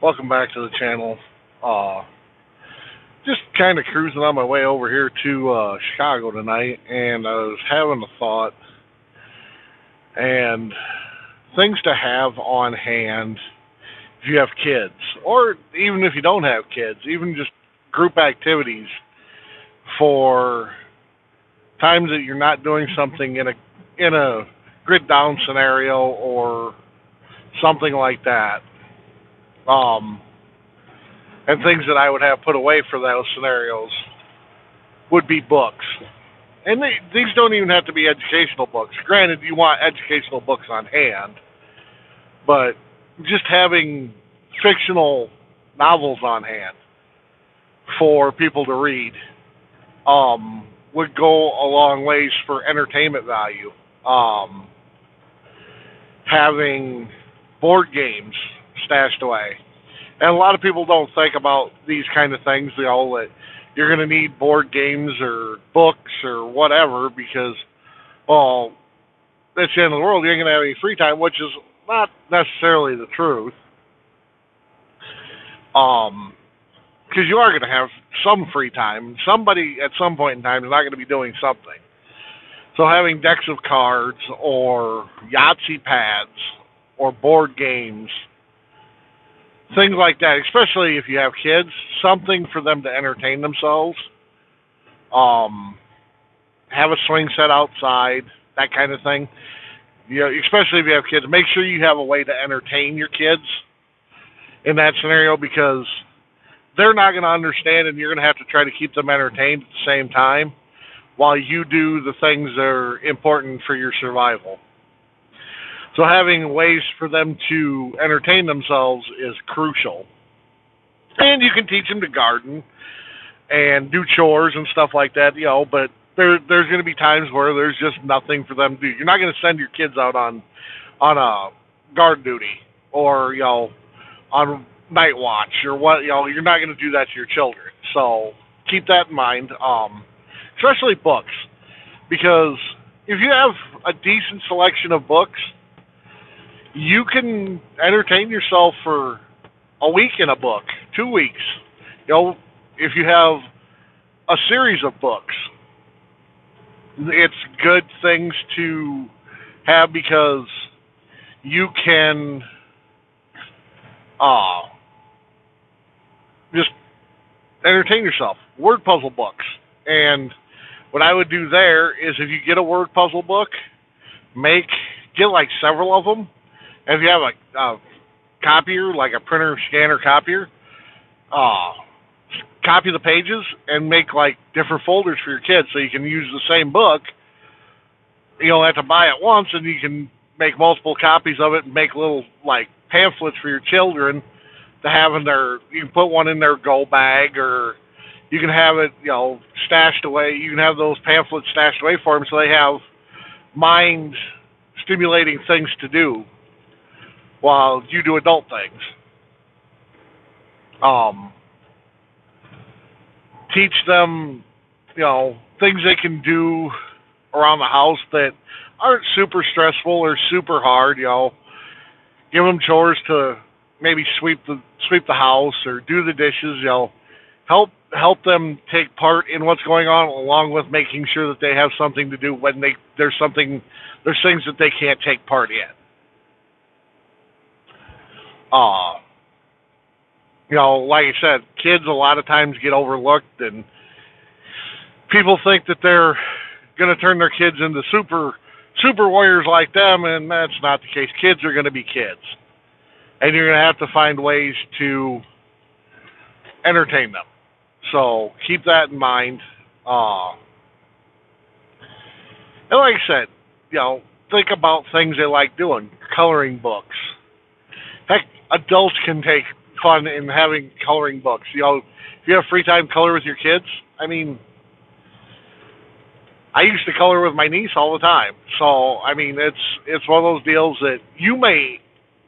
Welcome back to the channel. Uh, just kind of cruising on my way over here to Chicago tonight, and I was having a thought and things to have on hand if you have kids, or even if you don't have kids, even just group activities for times that you're not doing something in a grid down scenario or something like that. Um, and things that I would have put away for those scenarios would be books. And these don't even have to be educational books. Granted, you want educational books on hand, but just having fictional novels on hand for people to read would go a long ways for entertainment value. Having board games stashed away. And a lot of people don't think about these kind of things, that you're going to need board games or books or whatever because, well, that's the end of the world. You ain't going to have any free time, which is not necessarily the truth. Because you are going to have some free time. Somebody at some point in time is not going to be doing something. So having decks of cards or Yahtzee pads or board games, things like that, especially if you have kids, something for them to entertain themselves. Have a swing set outside, that kind of thing. You know, especially if you have kids, make sure you have a way to entertain your kids in that scenario because they're not going to understand, and you're going to have to try to keep them entertained at the same time while you do the things that are important for your survival. So having ways for them to entertain themselves is crucial. And you can teach them to garden and do chores and stuff like that, but there's going to be times where there's just nothing for them to do. You're not going to send your kids out on a guard duty or, on night watch or what, you're not going to do that to your children. So keep that in mind, especially books, because if you have a decent selection of books, you can entertain yourself for a week in a book, 2 weeks. If you have a series of books, it's good things to have because you can just entertain yourself. Word puzzle books. And what I would do there is if you get a word puzzle book, get like several of them. And if you have a copier, like a printer, scanner, copier, copy the pages and make like different folders for your kids so you can use the same book. You don't have to buy it once, and you can make multiple copies of it and make little like pamphlets for your children to have in their. You can put one in their go bag, or you can have it, stashed away. You can have those pamphlets stashed away for them so they have mind stimulating things to do while you do adult things. Teach them, things they can do around the house that aren't super stressful or super hard. Give them chores to maybe sweep the house or do the dishes. Help them take part in what's going on, along with making sure that they have something to do when there's things that they can't take part in. Like I said, kids a lot of times get overlooked, and people think that they're going to turn their kids into super warriors like them, and that's not the case. Kids are going to be kids, and you're going to have to find ways to entertain them. So keep that in mind. And like I said, think about things they like doing. Coloring books. Heck, adults can take fun in having coloring books. If you have free time, color with your kids. I mean, I used to color with my niece all the time. So, it's one of those deals that you may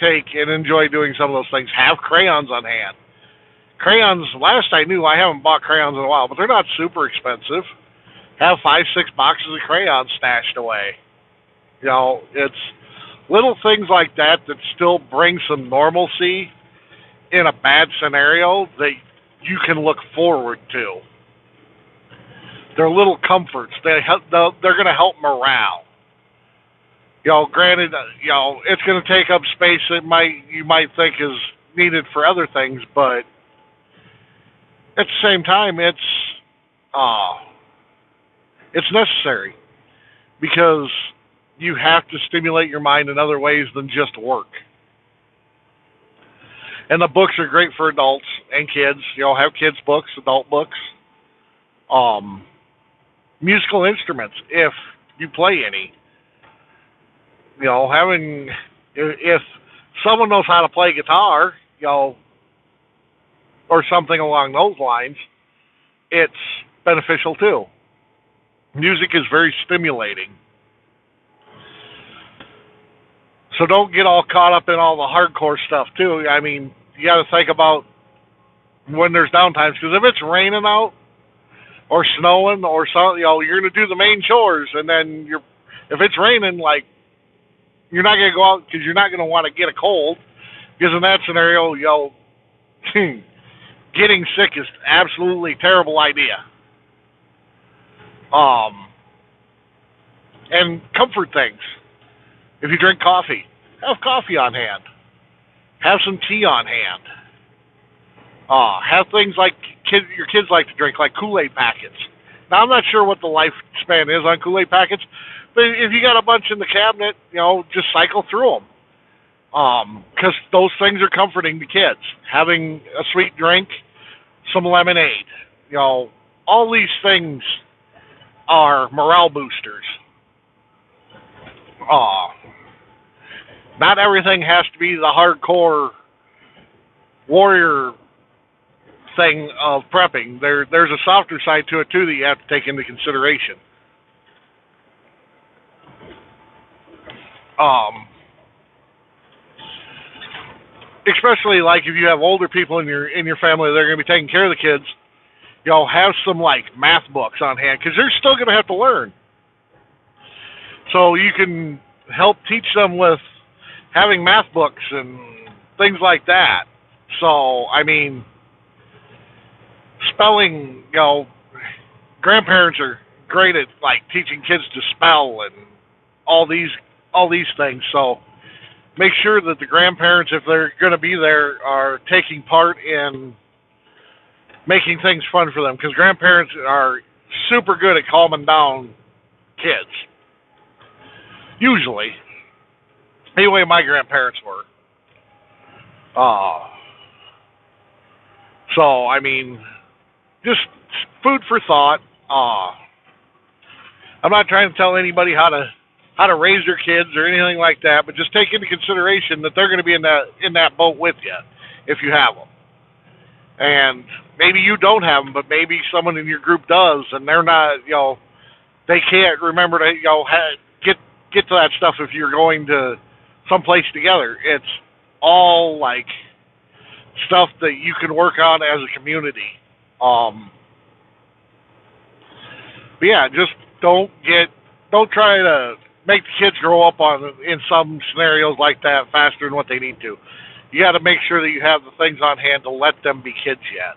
take and enjoy doing some of those things. Have crayons on hand. Crayons, last I knew, I haven't bought crayons in a while, but they're not super expensive. Have 5-6 boxes of crayons stashed away. It's little things like that still bring some normalcy in a bad scenario that you can look forward to. They're little comforts. They're going to help morale. Granted, it's going to take up space that you might think is needed for other things, but at the same time, it's necessary because you have to stimulate your mind in other ways than just work. And the books are great for adults and kids. Have kids' books, adult books. Musical instruments, if you play any. If someone knows how to play guitar, or something along those lines, it's beneficial too. Music is very stimulating. So don't get all caught up in all the hardcore stuff too. I mean, you got to think about when there's downtimes, because if it's raining out or snowing or something, you're going to do the main chores, and then if it's raining, you're not going to go out because you're not going to want to get a cold, because in that scenario, getting sick is absolutely terrible idea. And comfort things. If you drink coffee, have coffee on hand. Have some tea on hand. Have things like your kids like to drink, like Kool-Aid packets. Now, I'm not sure what the lifespan is on Kool-Aid packets, but if you got a bunch in the cabinet, just cycle through them. Because those things are comforting to kids. Having a sweet drink, some lemonade, all these things are morale boosters. Not everything has to be the hardcore warrior thing of prepping. There's a softer side to it too that you have to take into consideration. Especially if you have older people in your family, they're going to be taking care of the kids. Have some math books on hand, because they're still going to have to learn. So you can help teach them with having math books and things like that. So, I mean, spelling, grandparents are great at teaching kids to spell and all these things. So make sure that the grandparents, if they're going to be there, are taking part in making things fun for them, because grandparents are super good at calming down kids. Usually. Anyway, my grandparents were. So, I mean, just food for thought. I'm not trying to tell anybody how to raise their kids or anything like that, but just take into consideration that they're going to be in that boat with you if you have them. And maybe you don't have them, but maybe someone in your group does, and they're not, they can't remember to, get to that stuff if you're going to someplace together. It's all stuff that you can work on as a community. But yeah, just don't try to make the kids grow up in some scenarios like that faster than what they need to. You got to make sure that you have the things on hand to let them be kids yet.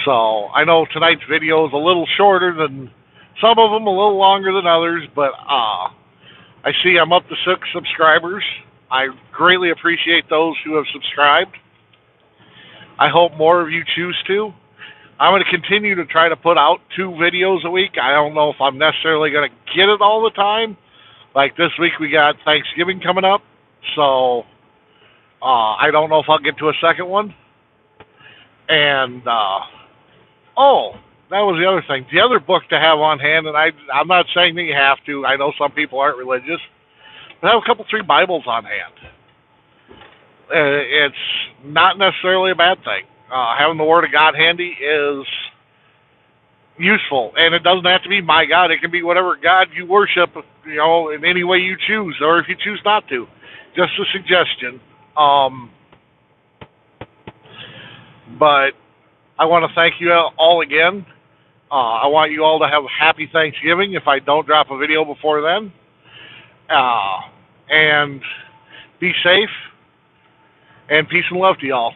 So I know tonight's video is a little shorter than some of them, a little longer than others, but I see I'm up to 6 subscribers. I greatly appreciate those who have subscribed. I hope more of you choose to. I'm going to continue to try to put out 2 videos a week. I don't know if I'm necessarily going to get it all the time. Like this week we got Thanksgiving coming up, so I don't know if I'll get to a second one. And, that was the other thing. The other book to have on hand, and I'm not saying that you have to. I know some people aren't religious, but have a 3 Bibles on hand. It's not necessarily a bad thing. Having the Word of God handy is useful, and it doesn't have to be my God. It can be whatever God you worship, in any way you choose, or if you choose not to. Just a suggestion. But I want to thank you all again. I want you all to have a happy Thanksgiving if I don't drop a video before then. And be safe. And peace and love to y'all.